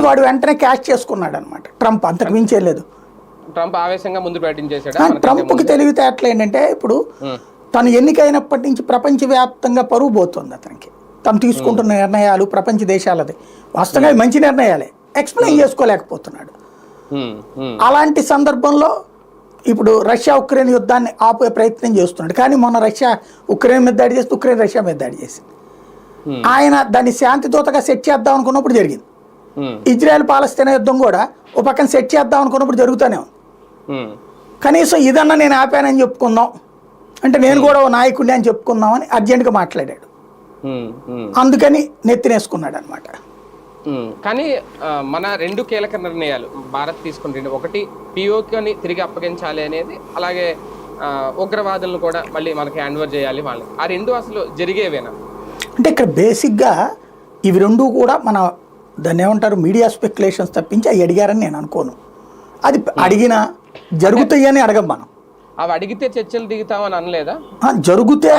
వాడు వెంటనే క్యాష్ చేసుకున్నాడు అనమాట ట్రంప్, అంతకు మించేలేదు. ట్రంప్ ఆవేశంగా ముందు బ్యాటింగ్ చేశాడు. ట్రంప్కి తెలివితేటలు ఏంటంటే ఇప్పుడు తను ఎన్నికైనప్పటి నుంచి ప్రపంచవ్యాప్తంగా పరువు పోతుంది అతనికి. తను తీసుకుంటున్న నిర్ణయాలు ప్రపంచ దేశాలది వాస్తవంగా మంచి నిర్ణయాలే, ఎక్స్ప్లెయిన్ చేసుకోలేకపోతున్నాడు. అలాంటి సందర్భంలో ఇప్పుడు రష్యా ఉక్రెయిన్ యుద్ధాన్ని ఆపే ప్రయత్నం చేస్తున్నాడు. కానీ మొన్న రష్యా ఉక్రెయిన్ మీద దాడి చేస్తే ఉక్రెయిన్ రష్యా మీద దాడి చేసింది. ఆయన దాన్ని శాంతిదూతగా సెట్ చేద్దాం అనుకున్నప్పుడు జరిగింది. ఇజ్రాయెల్ పాలస్తీనా యుద్ధం కూడా ఒక పక్కన సెట్ చేద్దాం అనుకున్నప్పుడు జరుగుతూనే ఉంది. కనీసం ఇదన్నా నేను ఆపానని చెప్పుకుందాం అంటే, నేను కూడా ఓ నాయకుడిని అని చెప్పుకుందామని అర్జెంటుగా మాట్లాడాడు. అందుకని నెత్తినేసుకున్నాడు అనమాట. కానీ మన రెండు కీలక నిర్ణయాలు భారత్ తీసుకుంటుంది. ఒకటి పిఓకేని తిరిగి అప్పగించాలి అనేది, అలాగే ఉగ్రవాదులను కూడా మళ్ళీ మనకి హ్యాండ్ ఓవర్ చేయాలి వాళ్ళని. ఆ రెండు అసలు జరిగేవేనా అంటే ఇక్కడ బేసిక్గా ఇవి రెండు కూడా మన దాన్ని ఏమంటారు మీడియా స్పెక్యులేషన్స్ తప్పించి అవి అడిగారని నేను అనుకోను. అది అడిగినా జరుగుతాయని అడగం మనం. అవి అడిగితే చర్చలు దిగుతామని అనలేదా? జరిగితే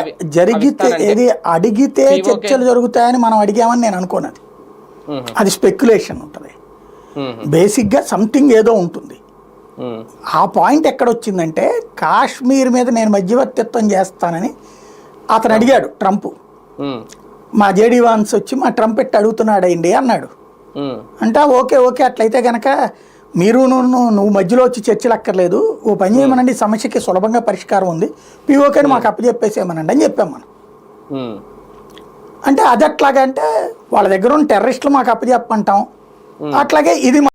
ఏది అడిగితే చర్చలు జరుగుతాయని మనం అడిగామని నేను అనుకోను. అది స్పెక్యులేషన్ ఉంటుంది. బేసిక్గా సంథింగ్ ఏదో ఉంటుంది. ఆ పాయింట్ ఎక్కడ వచ్చిందంటే, కాశ్మీర్ మీద నేను మధ్యవర్తిత్వం చేస్తానని అతను అడిగాడు ట్రంప్. మా జేడీ వాన్స్ వచ్చి మా ట్రంప్ ఎట్టు అడుగుతున్నాడు అయింది అన్నాడు. అంటే ఓకే ఓకే అట్లయితే కనుక మీరు నువ్వు మధ్యలో వచ్చి చర్చలు అక్కర్లేదు, ఓ పని చేయమనండి, సమస్యకి సులభంగా పరిష్కారం ఉంది, పిఓకేని మాకు అప్పచెప్పేసేయమనండి అని చెప్పాం మనం. అంటే అది అట్లాగా అంటే వాళ్ళ దగ్గర ఉన్న టెర్రరిస్టులు మాకు అప్పచెప్పంటాం, అట్లాగే ఇది